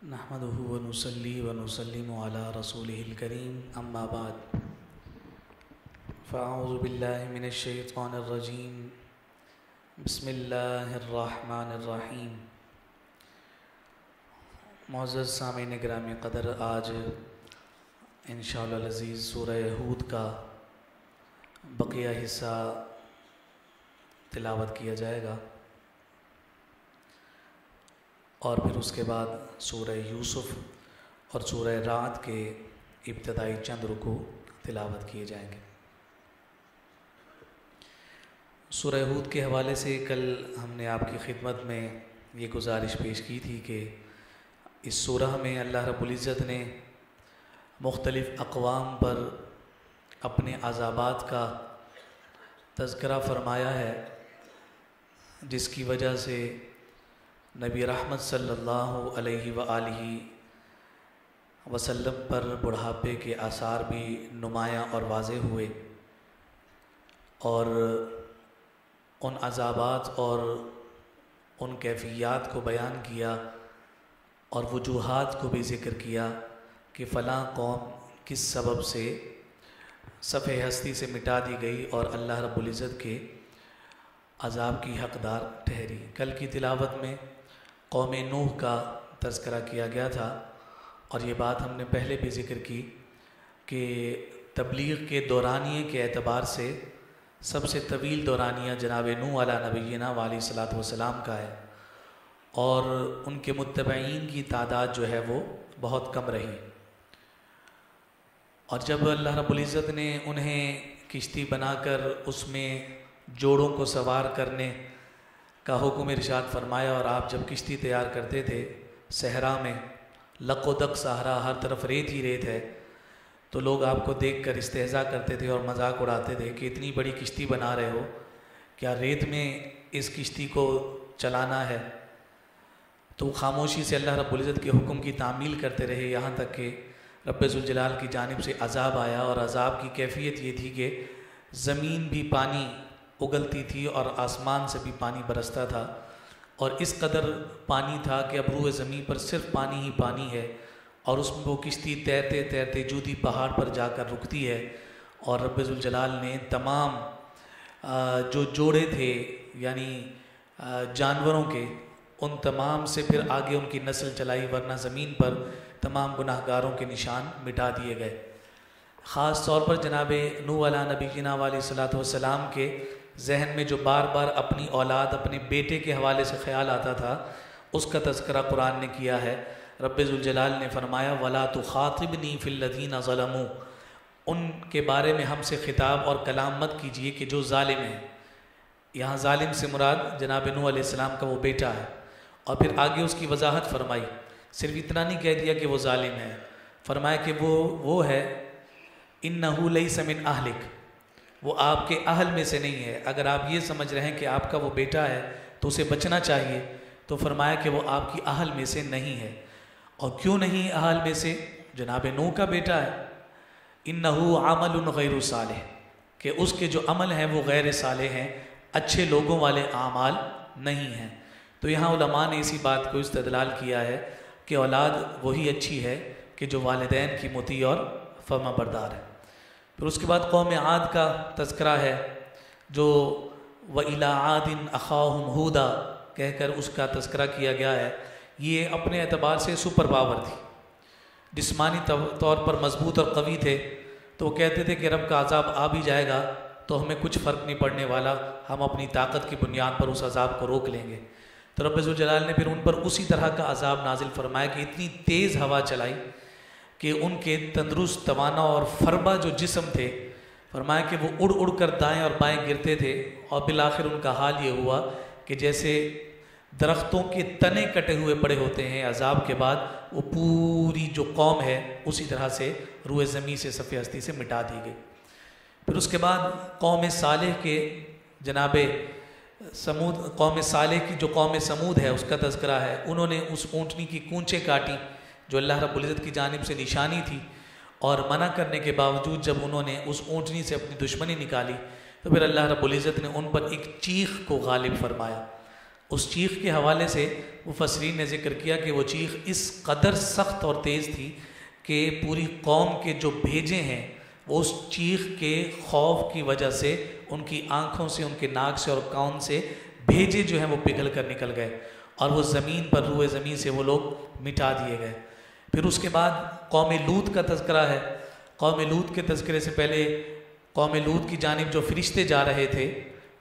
नहमदुहु व नुसल्ली व नुसल्लिमु अला रसूलिहिल करीम अम्मा बाद फ़अऊज़ु बिल्लाहि मिनश शैतानिर रजीम बिस्मिल्लाहिर रहमानिर रहीम। मुअज़्ज़ज़ सामीन गिरामी क़दर, आज इंशाअल्लाह अज़ीज़ सूरह हूद का बक़िया हिस्सा तिलावत किया जाएगा और फिर उसके बाद सूरह यूसुफ़ और सूरह रात के इब्तदाई चंद रुकू तिलावत किए जाएंगे। सूरह हूद के हवाले से कल हमने आपकी खिदमत में ये गुजारिश पेश की थी कि इस सूरह में अल्लाह रब्बुल इज़्ज़त ने मुख्तलिफ़ अक़वाम पर अपने अज़ाबात का तज़किरा फ़रमाया है, जिसकी वजह से नबी रहमत सल्लल्लाहु अलैहि व आलिहि वसल्लम पर बुढ़ापे के आसार भी नुमायाँ और वाज़े हुए और उन अज़ाबात और उन कैफ़ियत को बयान किया और वजूहात को भी ज़िक्र किया कि फ़लाँ कौम किस सबब से सफ़े हस्ती से मिटा दी गई और अल्लाह रब्बुल इज़्ज़त के अज़ाब की हक़दार ठहरी। कल की तिलावत में कौम नूह का तज़किरा किया गया था और ये बात हमने पहले भी ज़िक्र की कि तबलीग के दौरानिए के एतबार से सबसे तवील दौरानिया जनाब नूह अला नबीना अलैहिस्सलातु वस्सलाम का है और उनके मुत्तबईन की तादाद जो है वो बहुत कम रही। और जब अल्लाह रब्बुल इज़्ज़त ने उन्हें किश्ती बनाकर उसमें जोड़ों को सवार करने का हुक्म इरशाद फरमाया और आप जब किश्ती तैयार करते थे सहरा में लक़ोदक सहरा हर तरफ रेत ही रेत है, तो लोग आपको देखकर इस्तेहज़ा करते थे और मजाक उड़ाते थे कि इतनी बड़ी किश्ती बना रहे हो, क्या रेत में इस किश्ती को चलाना है। तो खामोशी से अल्लाह रब्बुल इज़्ज़त के हुक्म की तामील करते रहे, यहाँ तक कि रब्बे ज़ुल जलाल की जानिब से अज़ाब आया और अज़ाब की कैफियत ये थी कि ज़मीन भी पानी उगलती थी और आसमान से भी पानी बरसता था और इस कदर पानी था कि अब रूए ज़मीन पर सिर्फ पानी ही पानी है और उसमें वो किश्ती तैरते तैरते जूदी पहाड़ पर जाकर रुकती है और रब्बे ज़ुल जलाल ने तमाम जो जोड़े थे यानी जानवरों के उन तमाम से फिर आगे उनकी नस्ल चलाई, वरना ज़मीन पर तमाम गुनाहगारों के निशान मिटा दिए गए। ख़ास तौर पर जनाब नूह अला नबीना अलैहिस्सलातु वस्सलाम के जहन में जो बार बार अपनी औलाद अपने बेटे के हवाले से ख्याल आता था, उसका तज़किरा कुरान ने किया है। रब्बे ज़ुल जलाल ने फरमाया वला तुखातिबनी फिल्लज़ीना ज़लमू, उनके बारे में हमसे खिताब और कलाम मत कीजिए कि जो ज़ालिम हैं। यहाँ ज़ालिम से मुराद जनाब नूह अलैहिस्सलाम का वो बेटा है और फिर आगे उसकी वजाहत फरमाई। सिर्फ इतना नहीं कह दिया कि वो ज़ालिम है, फरमाया कि वो है इन्नहु लैसा मिन अहलिक, वो आपके अहल में से नहीं है। अगर आप ये समझ रहे हैं कि आपका वो बेटा है तो उसे बचना चाहिए, तो फरमाया कि वो आपकी अहल में से नहीं है। और क्यों नहीं अहल में से? जनाब नूह का बेटा है। इन्नहु अमलुन गैरु सालिह, कि उसके जो अमल हैं वो गैर सालिह हैं, अच्छे लोगों वाले आमाल नहीं हैं। तो यहाँ उलमा ने इसी बात को इस्तदलाल किया है कि औलाद वही अच्छी है कि जो वालिदैन की मुती और फर्मा बरदार है। फिर उसके बाद कौम आद का तज़किरा है जो व इला आदिन अखाहुम हूदा कहकर उसका तज़किरा किया गया है। ये अपने एतबार से सुपर पावर थी, जिस्मानी तौर पर मजबूत और कवी थे, तो वो कहते थे कि रब का अज़ाब आ भी जाएगा तो हमें कुछ फ़र्क नहीं पड़ने वाला, हम अपनी ताकत की बुनियाद पर उस अज़ाब को रोक लेंगे। तो रब्बे ज़ुल जलाल ने फिर उन पर उसी तरह का अज़ाब नाजिल फरमाया कि इतनी तेज़ हवा चलाई कि उनके तंदुरुस्त तवाना और फरबा जो जिस्म थे, फरमाया कि वो उड़ उड़ कर दाएँ और बाएँ गिरते थे और बिलाखिर उनका हाल ये हुआ कि जैसे दरख्तों के तने कटे हुए पड़े होते हैं अज़ाब के बाद, वो पूरी जो कौम है उसी तरह से रूए ज़मीन से सफ़े हस्ती से मिटा दी गई। फिर उसके बाद कौम सालेह के जनाब समूद, कौम सालेह की जो कौम समूद है उसका तज़किरा है। उन्होंने उस ऊँटनी की कूंचें काटी जो अल्लाह रब्बुल इज़्ज़त की जानिब से निशानी थी, और मना करने के बावजूद जब उन्होंने उस ऊँटनी से अपनी दुश्मनी निकाली तो फिर अल्लाह रब्बुल इज़्ज़त ने उन पर एक चीख को गालिब फरमाया। उस चीख के हवाले से मुफस्सिरीन ने ज़िक्र किया कि वो चीख इस कदर सख्त और तेज़ थी कि पूरी कौम के जो भेजे हैं वो उस चीख के खौफ की वजह से उनकी आँखों से, उनके नाक से और कान से भेजे जो हैं वो पिघल कर निकल गए और वो ज़मीन पर, रुए ज़मीन से वो लोग मिटा दिए गए। फिर उसके बाद कौम लूत का तज़किरा है। कौम लूत के तज़किरे से पहले कौम लूत की जानिब जो फ़रिश्ते जा रहे थे,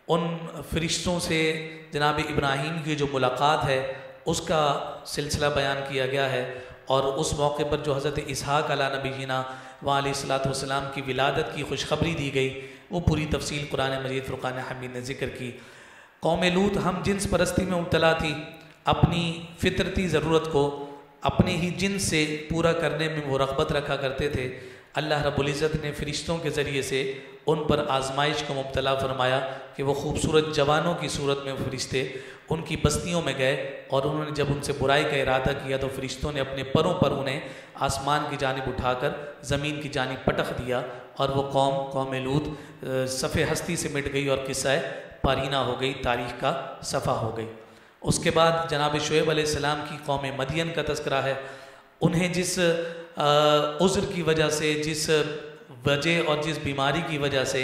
उन फ़रिश्तों से जनाब इब्राहीम की जो मुलाकात है उसका सिलसिला बयान किया गया है। और उस मौके पर जो हज़रत इसहाक़ अला नबीना व अलैहिस्सलातु वस्सलाम की विलादत की खुशखबरी दी गई, वो पूरी तफसील कुरान मजीद फ़ुरक़ान हमीद ने ज़िक्र की। कौम लूत हम जिन्स परस्ती में मुब्तला थी, अपनी फितरती ज़रूरत को अपने ही जिन्स से पूरा करने में वो रग़बत रखा करते थे। अल्लाह रब्बुल इज़्ज़त ने फ़रिश्तों के ज़रिए से उन पर आजमाइश को मुब्तला फरमाया कि वो खूबसूरत जवानों की सूरत में फ़रिश्ते उनकी बस्तियों में गए और उन्होंने जब उनसे बुराई का इरादा किया तो फ़रिश्तों ने अपने परों पर उन्हें आसमान की जानिब उठाकर ज़मीन की जानिब पटक दिया और वो कौम लूत सफ़े हस्ती से मिट गई और किस्सा पारीना हो गई, तारीख़ का सफ़ा हो गई। उसके बाद जनाब शुएब अलैहिस्सलाम की कौम मदियन का तज़किरा है। उन्हें जिस उज़्र की वजह से, जिस वजह और जिस बीमारी की वजह से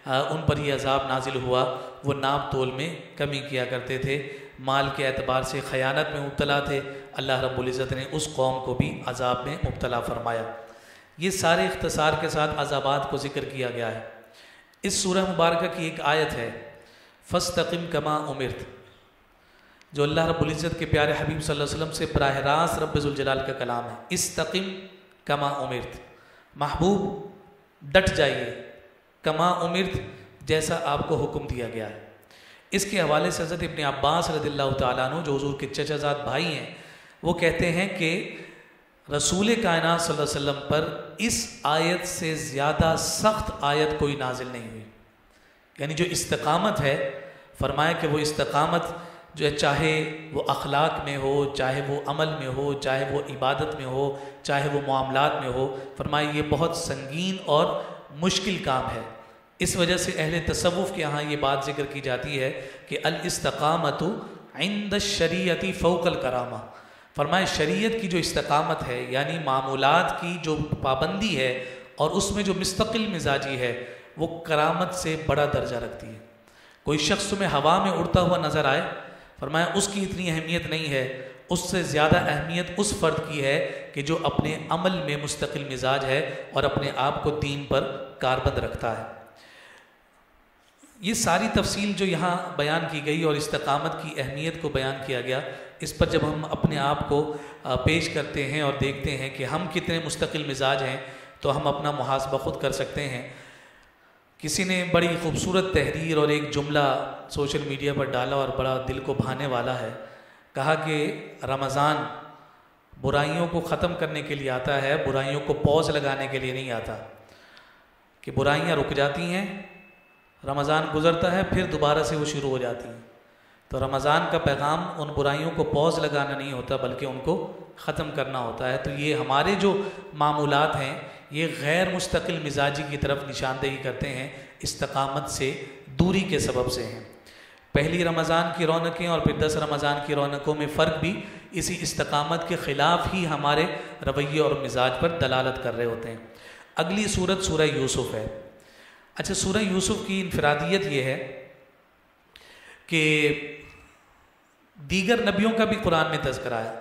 उन पर यह अज़ाब नाजिल हुआ, वो नाप तोल में कमी किया करते थे, माल के एतबार से ख़यानत में मुब्तला थे। अल्लाह रब्बुल इज़्ज़त ने उस कौम को भी अज़ाब में मुब्तला फरमाया। ये सारे इख्तिसार के साथ अज़ाबात को ज़िक्र किया गया है। इस सूरह मुबारक की एक आयत है, फ़स्तक़िम कमा उमिर्त, जो अल्लाह रब्बुल इज़्ज़त के प्यारे हबीब सल्लल्लाहु अलैहि वसल्लम से बराह रास्त रब्बे ज़ुल जलाल का कलाम है। इस्तक़िम कमा उमिर्त, महबूब डट जाइए, कमा उमिर्त, जैसा आपको हुक्म दिया गया है। इसके हवाले से हज़रत इब्न अब्बास रज़ियल्लाहु तआला अन्हु, जो हुज़ूर के चचाज़ाद भाई हैं, वो कहते हैं कि रसूल कायनात सल्लल्लाहु अलैहि वसल्लम पर इस आयत से ज़्यादा सख्त आयत कोई नाजिल नहीं हुई। यानी जो इस्तिक़ामत है, फरमाया कि वो इस्तिक़ामत जो है, चाहे वो अखलाक में हो, चाहे वो अमल में हो, चाहे वो इबादत में हो, चाहे वो मामलात में हो, फरमाया ये बहुत संगीन और मुश्किल काम है। इस वजह से अहले तसव्वुफ़ के यहाँ ये बात जिक्र की जाती है कि अल इस्तिक़ामतु इंद शरीयती फ़ौक़ल करामा, फरमाया शरीयत की जो इस्तिक़ामत है, यानी मामूलात की जो पाबंदी है और उसमें जो मुस्तक़िल मिजाजी है, वो करामत से बड़ा दर्जा रखती है। कोई शख्स तुम्हें हवा में उड़ता हुआ नज़र आए, फरमाया उसकी इतनी अहमियत नहीं है, उससे ज़्यादा अहमियत उस फ़र्द की है कि जो अपने अमल में मुस्तक़िल मिजाज है और अपने आप को दीन पर कारबंद रखता है। ये सारी तफसील जो यहाँ बयान की गई और इस्तिक़ामत की अहमियत को बयान किया गया, इस पर जब हम अपने आप को पेश करते हैं और देखते हैं कि हम कितने मुस्तक़िल मिजाज हैं, तो हम अपना मुहासबा ख़ुद कर सकते हैं। किसी ने बड़ी खूबसूरत तहरीर और एक जुमला सोशल मीडिया पर डाला और बड़ा दिल को भाने वाला है। कहा कि रमज़ान बुराइयों को ख़त्म करने के लिए आता है, बुराइयों को पॉज लगाने के लिए नहीं आता। कि बुराइयाँ रुक जाती हैं, रमज़ान गुज़रता है, फिर दोबारा से वो शुरू हो जाती हैं। तो रमज़ान का पैगाम उन बुराइयों को पॉज लगाना नहीं होता, बल्कि उनको ख़त्म करना होता है। तो ये हमारे जो मामूलात हैं, ये गैर मुस्तक़िल मिजाजी की तरफ निशानदेही करते हैं, इस्तिक़ामत से दूरी के सबब से हैं। पहली रमज़ान की रौनकें और फिर 10 रमज़ान की रौनकों में फ़र्क भी इसी इस्तिक़ामत के ख़िलाफ़ ही हमारे रवैये और मिजाज पर दलालत कर रहे होते हैं। अगली सूरत सूरह यूसुफ़ है। अच्छा, सूरह यूसुफ़ की इनफरादियत ये है कि दीगर नबियों का भी कुरान में तज़किरा है,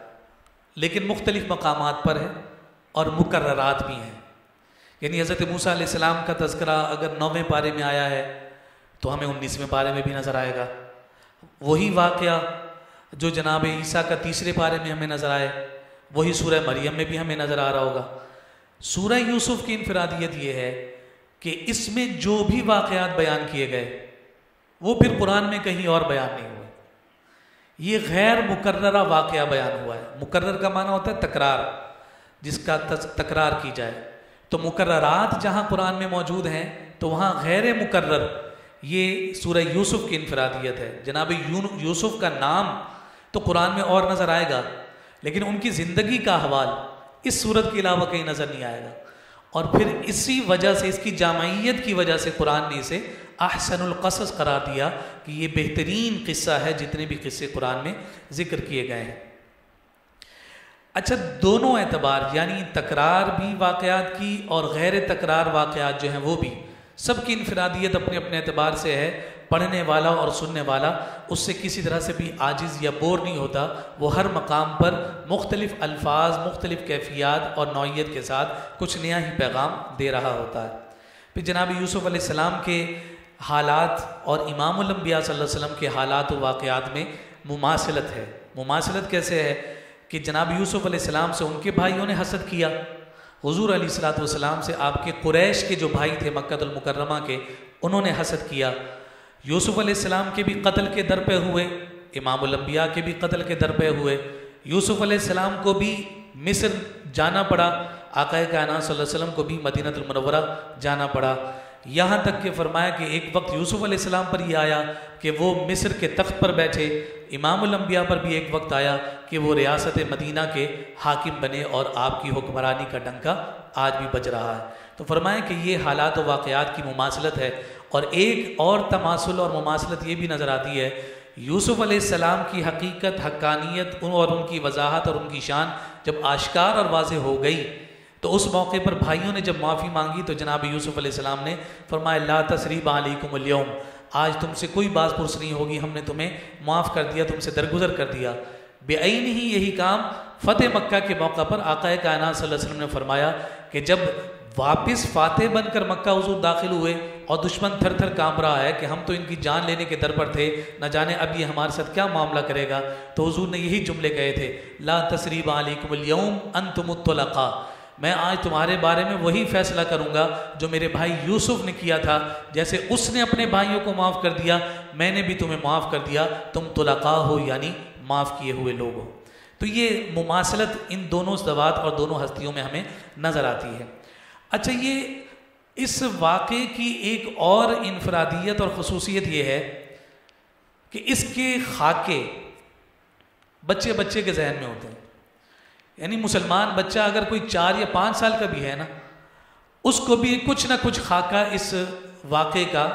लेकिन मुख्तलिफ़ मकामात पर है और मुकर्ररात भी हैं। यानी हज़रत मूसा अलैहिस्सलाम का तज़किरा अगर 9वें पारे में आया है तो हमें 19वें पारे में भी नज़र आएगा। वही वाक़या जो जनाब ईसा का 3रे पारे में हमें नज़र आए, वही सूरह मरियम में भी हमें नज़र आ रहा होगा। सूरह यूसुफ़ की इनफरादियत ये है कि इसमें जो भी वाक़यात बयान किए गए वो फिर कुरान में कहीं और बयान नहीं हुए। ये गैर मुकर्ररा वाक़या बयान हुआ है। मुकर्रर का माना होता है तकरार, जिसका तकरार की जाए। तो मुकर्ररात जहाँ कुरान में मौजूद हैं, तो वहाँ गैर मुकर्रर, ये सूरह यूसुफ़ की इनफरादियत है। जनाब यूसुफ़ का नाम तो कुरान में और नज़र आएगा, लेकिन उनकी ज़िंदगी का हवाल इस सूरत के अलावा कहीं नज़र नहीं आएगा। और फिर इसी वजह से, इसकी जामाइयत की वजह से कुरान ने इसे अहसनुल क़सस करार दिया कि ये बेहतरीन किस्सा है जितने भी किस्से कुरान में ज़िक्र किए गए हैं। अच्छा, दोनों एतबार यानी तकरार भी वाक़यात की और गैर तकरार वाक़यात जो हैं वो भी, सबकी इनफरादियत अपने अपने एतबार से है। पढ़ने वाला और सुनने वाला उससे किसी तरह से भी आजिज़ या बोर नहीं होता। वो हर मकाम पर मुख्तलिफ़ अल्फाज, मुख्तलिफ़ कैफियत और नौइयत के साथ कुछ नया ही पैगाम दे रहा होता है। फिर जनाब यूसुफ़ अलैहिस्सलाम के हालात और इमामुल अंबिया सल्लल्लाहु अलैहि वसल्लम के हालात व वाक़यात में मुमासलत है। मुमासलत कैसे है कि जनाब यूसुफ़ अलैहिस्सलाम से उनके भाइयों ने हसद किया, हुज़ूर अलैहिस्सलातु वस्सलाम से आपके कुरैश के जो भाई थे मक्कातुल मुकर्रमा के, उन्होंने हसद किया। यूसुफ़ अलैहिस्सलाम के भी कत्ल के दर पे हुए, इमामुल अंबिया के भी कत्ल के दर पे हुए। यूसुफ़ अलैहिस्सलाम को भी मिस्र जाना पड़ा, आक़ाए कायनात सल्लल्लाहु अलैहि वसल्लम को भी मदीनतुल मुनव्वरा जाना पड़ा। यहाँ तक कि फरमाया कि एक वक्त यूसुफ़ अलैहिस्सलाम पर यह आया कि वो मिस्र के तख्त पर बैठे। इमामुल अंबिया पर भी एक वक्त आया कि वो रियासत मदीना के हाकिम बने और आपकी हुक्मरानी का डंका आज भी बज रहा है। तो फरमाया कि ये हालात व वाक़यात की मुमासलत है। और एक और तमासुल और मुमासलत ये भी नज़र आती है, यूसुफ़ अलैहिस्सलाम की हकीकत, हक्कानियत और उनकी वजाहत और उनकी शान जब आश्कार और वाज़ेह हो गई तो उस मौके पर भाइयों ने जब माफ़ी मांगी तो जनाब यूसुफ़ अलैहिस्सलाम ने फरमाया ला तसरीब अलैकुमुल यौम, आज तुमसे कोई बात पुरस नहीं होगी, हमने तुम्हें माफ़ कर दिया, तुमसे दरगुजर कर दिया। बेअइन ही यही काम फ़तेह मक्का के मौका पर आक़ाए कायनात सल्लल्लाहु अलैहि वसल्लम ने फरमाया कि जब वापस फ़ातेह बनकर मक्का हुज़ूर दाखिल हुए और दुश्मन थर थर काँप रहा है कि हम तो इनकी जान लेने के दर पर थे, न जाने अब ये हमारे साथ क्या मामला करेगा, तो हुज़ूर ने यही जुमले कहे थे, ला तसरीब अलैकुमुल यौम अंतुमुत तुलक़ा, मैं आज तुम्हारे बारे में वही फैसला करूंगा जो मेरे भाई यूसुफ ने किया था। जैसे उसने अपने भाइयों को माफ़ कर दिया, मैंने भी तुम्हें माफ़ कर दिया, तुम तुलक़ा हो यानी माफ़ किए हुए लोग हो। तो ये मुमासलत इन दोनों ज़वात और दोनों हस्तियों में हमें नज़र आती है। अच्छा, ये इस वाक़े की एक और इनफरादियत और ख़ुसूसियत ये है कि इसके खाके बच्चे बच्चे के जहन में होते हैं। यानी मुसलमान बच्चा अगर कोई 4 या 5 साल का भी है ना, उसको भी कुछ ना कुछ खाका इस वाक़े का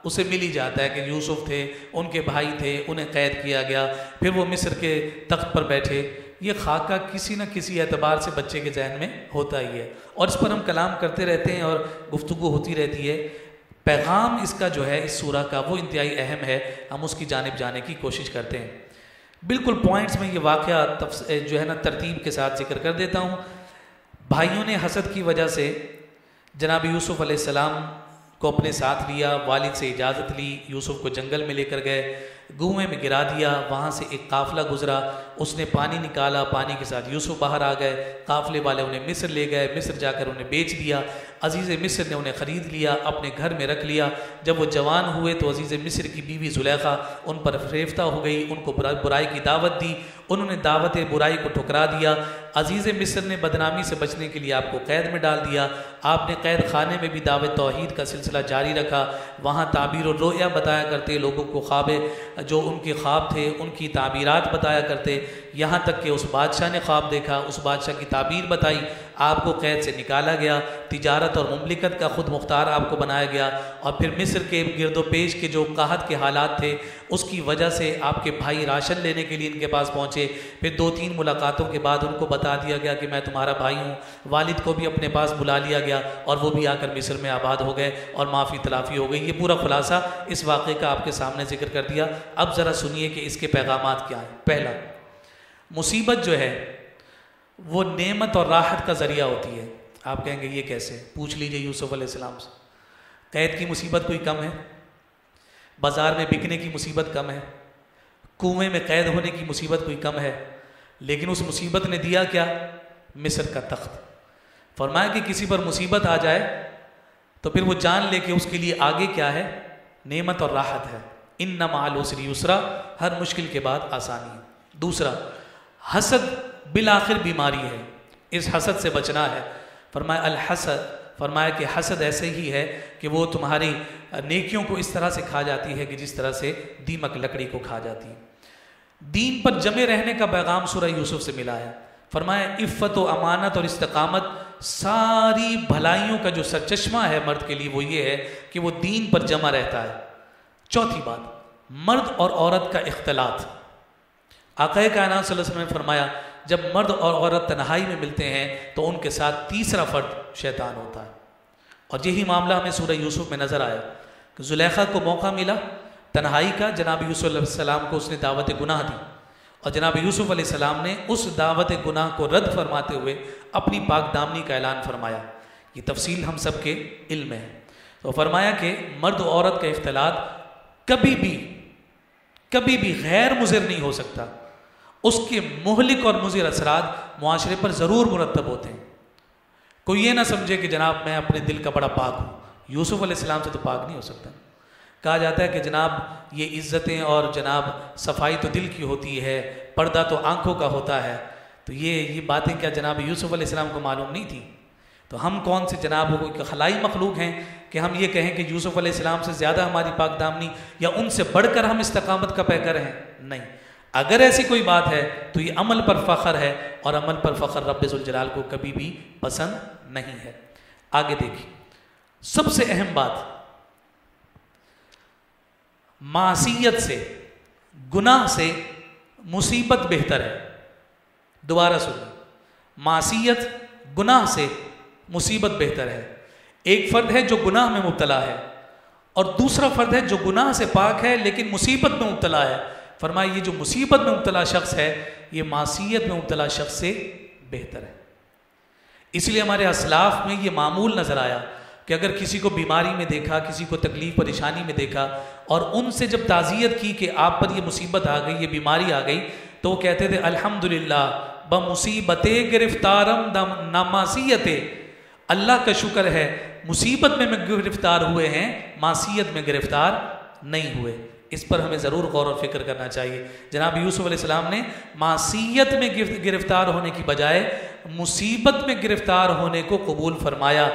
उसे मिल ही जाता है कि यूसुफ थे, उनके भाई थे, उन्हें कैद किया गया, फिर वो मिस्र के तख्त पर बैठे। ये खाका किसी न किसी एतबार से बच्चे के जहन में होता ही है और इस पर हम कलाम करते रहते हैं और गुफ्तगू होती रहती है। पैगाम इसका जो है इस सूरा का वो इंतहाई अहम है, हम उसकी जानिब जाने की कोशिश करते हैं। बिल्कुल पॉइंट्स में ये वाक़या जो है ना तरतीब के साथ जिक्र कर देता हूँ। भाइयों ने हसद की वजह से जनाब यूसुफ अलैहिस्सलाम को अपने साथ लिया, वालिद से इजाज़त ली, यूसुफ को जंगल में लेकर गए, कुएं में गिरा दिया, वहाँ से एक काफ़िला गुजरा, उसने पानी निकाला, पानी के साथ यूसुफ बाहर आ गए, काफ़िले वाले उन्हें मिस्र ले गए, मिस्र जाकर उन्हें बेच दिया, अजीज़ मिस्र ने उन्हें ख़रीद लिया, अपने घर में रख लिया। जब वो जवान हुए तो अजीज़ मिस्र की बीवी ज़ुलेखा उन पर फेफ्ता हो गई, उनको बुराई की दावत दी, उन्होंने दावत बुराई को ठुकरा दिया। अजीज़ मिस्र ने बदनामी से बचने के लिए आपको कैद में डाल दिया, आपने कैद खाने में भी दावत तौहीद का सिलसिला जारी रखा, वहाँ ताबीर और रोया बताया करते, लोगों को ख्वाबे जो उनके ख्वाब थे उनकी ताबीरात बताया करते, यहाँ तक कि उस बादशाह ने ख्वाब देखा, उस बादशाह की ताबीर बताई, आपको कैद से निकाला गया, तिजारत और मुमलिकत का खुद मुख्तार आपको बनाया गया। और फिर मिस्र के गिरदो पेश के जो काहत के हालात थे उसकी वजह से आपके भाई राशन लेने के लिए इनके पास पहुँचे, फिर 2-3 मुलाकातों के बाद उनको बता दिया गया कि मैं तुम्हारा भाई हूँ, वालिद को भी अपने पास बुला लिया गया और वो भी आकर मिस्र में आबाद हो गए और माफ़ी तलाफ़ी हो गई। ये पूरा खुलासा इस वाक़े का आपके सामने जिक्र कर दिया। अब ज़रा सुनिए कि इसके पैगामात क्या हैं। पहला, मुसीबत जो है वो नेमत और राहत का ज़रिया होती है। आप कहेंगे ये कैसे? पूछ लीजिए यूसुफ अलैहिस्सलाम से। कैद की मुसीबत कोई कम है? बाज़ार में बिकने की मुसीबत कम है? कुएं में कैद होने की मुसीबत कोई कम है? लेकिन उस मुसीबत ने दिया क्या? मिस्र का तख्त। फरमाया कि किसी पर मुसीबत आ जाए तो फिर वो जान ले कि उसके लिए आगे क्या है? नेमत और राहत है। इन्ना मअल उसरि युस्रा, हर मुश्किल के बाद आसानी है। दूसरा, हसद बिल आखिर बीमारी है, इस हसद से बचना है। फरमाया अल हसद, फरमाया कि हसद ऐसे ही है कि वो तुम्हारी नेकियों को इस तरह से खा जाती है कि जिस तरह से दीमक लकड़ी को खा जाती है। दीन पर जमे रहने का पैगाम सूरह यूसुफ से मिला है। फरमाया इफ़्फ़त व अमानत और इस्तिकामत सारी भलाइयों का जो सरचश्मा है मर्द के लिए वो ये है कि वो दीन पर जमा रहता है। चौथी बात, मर्द और औरत का इख्तलात। आक़ाए कायनात सल्लल्लाहु अलैहि वसल्लम ने फरमाया जब मर्द और औरत तन्हाई में मिलते हैं तो उनके साथ तीसरा फर्द शैतान होता है। और यही मामला हमें सूरह यूसुफ में नज़र आया कि जुलेखा को मौका मिला तन्हाई का, जनाब यूसुफ अलैहिस्सलाम को उसने दावत गुनाह दी और जनाब यूसुफ अलैहिस्सलाम ने उस दावत गुनाह को रद्द फरमाते हुए अपनी पाक दामनी का ऐलान फरमाया। ये तफसील हम सब के इल्म में है। तो फरमाया कि मर्द और औरत का इख्तलात कभी भी गैर मुज़िर नहीं हो सकता, उसके मुहलिक और मुज़िर असरात मुआशरे पर ज़रूर मुरतब होते हैं। कोई ये ना समझे कि जनाब मैं अपने दिल का बड़ा पाक हूँ, यूसुफ अलैहिस्सलाम से तो पाक नहीं हो सकता। कहा जाता है कि जनाब ये इज़्ज़तें और जनाब सफाई तो दिल की होती है, पर्दा तो आँखों का होता है। तो ये बातें क्या जनाब यूसुफ अलैहिस्सलाम को मालूम नहीं थी? तो हम कौन से जनाब कोई खलाई मखलूक हैं कि हम ये कहें कि यूसुफ अलैहिस्सलाम से ज़्यादा हमारी पाक दामनी या उनसे बढ़कर हम इस्तकामत का पैकर हैं? नहीं। अगर ऐसी कोई बात है तो ये अमल पर फ़ख्र है और अमल पर फ़ख्र रब्बे ज़ुल जलाल को कभी भी पसंद नहीं है। आगे देखिए, सबसे अहम बात, मासियत से, गुनाह से मुसीबत बेहतर है। दोबारा सुनिए, मासियत गुनाह से मुसीबत बेहतर है। एक फ़र्द है जो गुनाह में मुब्तला है और दूसरा फ़र्द है जो गुनाह से पाक है लेकिन मुसीबत में मुब्तला है। फरमाया ये जो मुसीबत में मुब्तला शख्स है ये मासियत में मुब्तला शख्स से बेहतर है। इसलिए हमारे असलाफ में ये मामूल नज़र आया कि अगर किसी को बीमारी में देखा, किसी को तकलीफ़ परेशानी में देखा और उनसे जब ताज़ियत की कि आप पर ये मुसीबत आ गई, ये बीमारी आ गई, तो वो कहते थे अल्हम्दुलिल्लाह बमुसीबते गिरफ्तारम नामासियते, अल्लाह का शुक्र है मुसीबत में गिरफ्तार हुए हैं, मासियत में गिरफ्तार नहीं हुए। इस पर हमें ज़रूर गौर और फिक्र करना चाहिए। जनाब यूसुफ अलैहिस्सलाम ने मासियत में गिरफ्तार होने की बजाय मुसीबत में गिरफ्तार होने को कबूल फरमाया,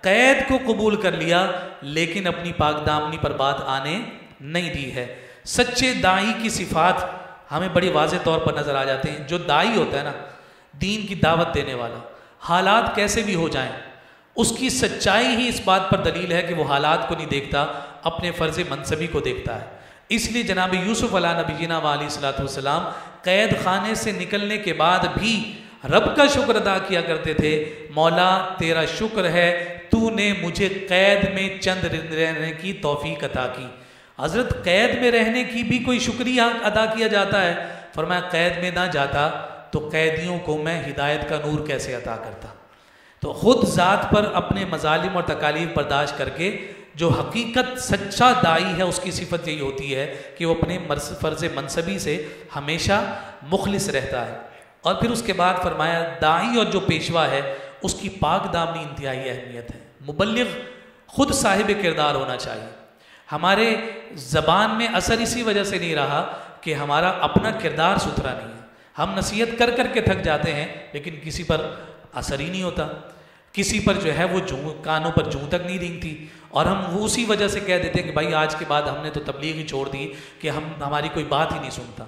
कैद को कबूल कर लिया, लेकिन अपनी पाक दामनी पर बात आने नहीं दी है। सच्चे दाई की सिफात हमें बड़ी वाज़ेह तौर पर नज़र आ जाते हैं। जो दाई होता है ना, दीन की दावत देने वाला, हालात कैसे भी हो जाएं, उसकी सच्चाई ही इस बात पर दलील है कि वो हालात को नहीं देखता, अपने फ़र्ज़ मनसबी को देखता है। इसलिए जनाब यूसुफ अला नबीना वालैहि सलाम कैद खाने से निकलने के बाद भी रब का शुक्र अदा किया करते थे, मौला तेरा शुक्र है तूने मुझे कैद में चंद रहने की तौफीक अता की। हज़रत कैद में रहने की भी कोई शुक्रिया अदा किया जाता है? फरमाया कैद में ना जाता तो कैदियों को मैं हिदायत का नूर कैसे अता करता। तो ख़ुद ज़ात पर अपने मज़ालिम और तकालीफ बर्दाश्त करके जो हकीकत सच्चा दाई है उसकी सिफत यही होती है कि वो अपने फ़र्ज़ मनसबी से हमेशा मुखलिस रहता है। और फिर उसके बाद फरमाया दाई और जो पेशवा है उसकी पाक दामनी इंतहाई अहमियत है। मुबल्लिग ख़ुद साहिब किरदार होना चाहिए। हमारे ज़बान में असर इसी वजह से नहीं रहा कि हमारा अपना किरदार सुथरा नहीं है। हम नसीहत कर कर के थक जाते हैं लेकिन किसी पर असर ही नहीं होता, किसी पर जो है वो कानों पर जूं तक नहीं रेंगती और हम वो उसी वजह से कह देते हैं कि भाई आज के बाद हमने तो तबलीग ही छोड़ दी कि हमारी कोई बात ही नहीं सुनता।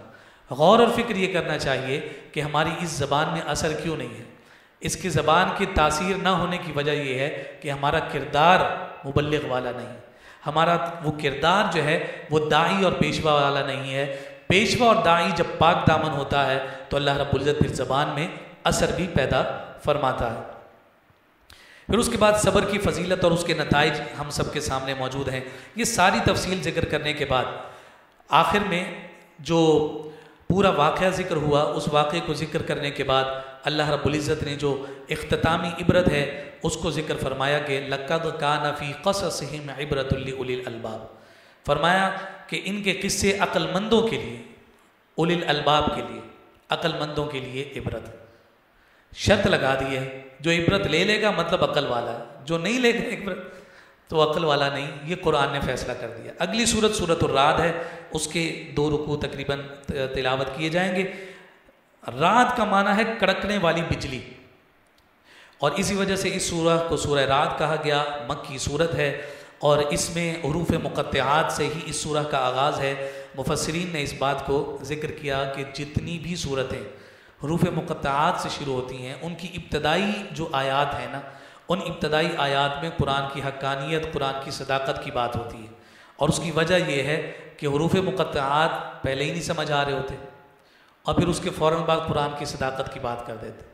गौर और फिक्र ये करना चाहिए कि हमारी इस ज़बान में असर क्यों नहीं है। इसकी ज़बान की तासीर ना होने की वजह यह है कि हमारा किरदार मुबल्लिग वाला नहीं, हमारा वो किरदार जो है वो दाई और पेशवा वाला नहीं है। पेशवा और दाई जब पाक दामन होता है तो अल्लाह रब्बुल इज़्ज़त फिर ज़बान में असर भी पैदा फरमाता है। फिर उसके बाद सब्र की फजीलत और उसके नताइज हम सब के सामने मौजूद हैं। ये सारी तफसील जिक्र करने के बाद आखिर में जो पूरा वाक़या ज़िक्र हुआ, उस वाक़े को ज़िक्र करने के बाद अल्लाह रब्बुल इज़्ज़त ने जो इख्तितामी इबरत है उसको ज़िक्र फरमाया कि लक़द कान फ़ी क़ससिहिम इबरतुल लिउलिल अलबाब। फरमाया कि इनके किस्से अक्लमंदों के लिए, उलिल अलबाब के लिए, अक्लमंदों के लिए इबरत। शर्त लगा दी है, जो इबरत ले लेगा मतलब अक्ल वाला है, जो नहीं लेगा इबरत तो अक्ल वाला नहीं। ये कुरान ने फैसला कर दिया। अगली सूरत सूरतुर राद है, उसके 2 रुकू तकरीबन तिलावत किए जाएंगे। रात का माना है कड़कने वाली बिजली और इसी वजह से इस सूरह को सूरह रात कहा गया। मक्की सूरत है और इसमें हुरूफ मुक़त्तिआत से ही इस सूरह का आगाज़ है। मुफस्सिरीन ने इस बात को ज़िक्र किया कि जितनी भी सूरतें हरूफ मुक़त्तआत से शुरू होती हैं, उनकी इब्तदाई जो आयात हैं ना, उन इब्तदाई आयात में कुरान की हक्कानियत, कुरान की सदाकत की बात होती है। और उसकी वजह यह है कि हरूफ मुक़त्तआत पहले ही नहीं समझ आ रहे होते और फिर उसके फ़ौरन बाद कुरान की सदाकत की बात कर देते।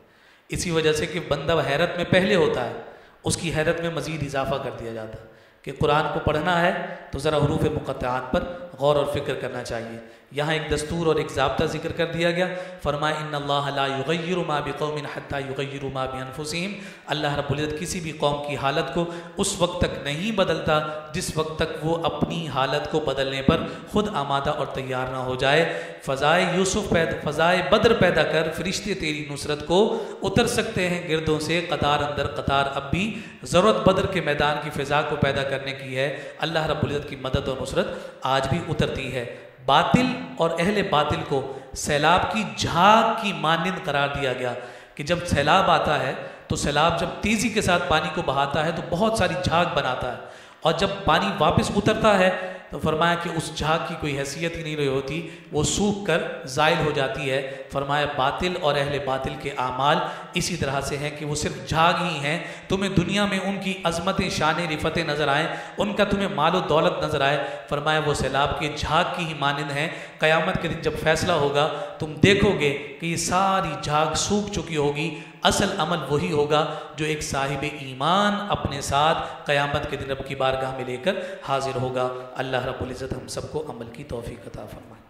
इसी वजह से कि बंदा हैरत में पहले होता है, उसकी हैरत में मज़ीद इजाफा कर दिया जाता है कि कुरान को पढ़ना है तो ज़रा हरूफ मुक़त्तआत पर गौर और फिक्र करना चाहिए। यहाँ एक दस्तूर और एक ज़ाब्ता ज़िक्र कर दिया गया। फरमाया इन्नल्लाह ला युग़य्यिरु मा बिक़ौमिन हत्ता युग़य्यिरु मा बिअन्फुसिहिम। अल्लाह रब्बुल इज़्ज़त किसी भी कौम की हालत को उस वक्त तक नहीं बदलता जिस वक्त तक वो अपनी हालत को बदलने पर ख़ुद आमादा और तैयार ना हो जाए। फ़ज़ाए बद्र पैदा कर फरिश्ते तेरी नुसरत को उतर सकते हैं गिरदों से कतार अंदर कतार। अब भी ज़रूरत बद्र के मैदान की फ़िज़ा को पैदा करने की है। अल्लाह रब्बुल इज़्ज़त की मदद और नुसरत आज भी उतरती है। बातिल और अहले बातिल को सैलाब की झाग की मानिंद करार दिया गया कि जब सैलाब आता है तो सैलाब जब तेज़ी के साथ पानी को बहाता है तो बहुत सारी झाग बनाता है, और जब पानी वापस उतरता है तो फरमाया कि उस झाग की कोई हैसियत ही नहीं रही होती, वो सूख कर ज़ाइल हो जाती है। फरमाया बातिल और अहले बातिल के आमाल इसी तरह से हैं कि वो सिर्फ झाग ही हैं। तुम्हें दुनिया में उनकी अज़मतें, शान, रिफ़तें नज़र आएँ, उनका तुम्हें मालो दौलत नज़र आए, फरमाया वो सैलाब के झाग की ही मानिंद हैं। क़यामत के दिन जब फैसला होगा तुम देखोगे कि ये सारी झाग सूख चुकी होगी। असल अमल वही होगा जो एक साहिब ईमान अपने साथ क़यामत के दिन रब की बारगाह में लेकर हाजिर होगा। अल्लाह रब्बुल इज़्ज़त हम सबको अमल की तौफ़ीक़ अता फ़रमाए।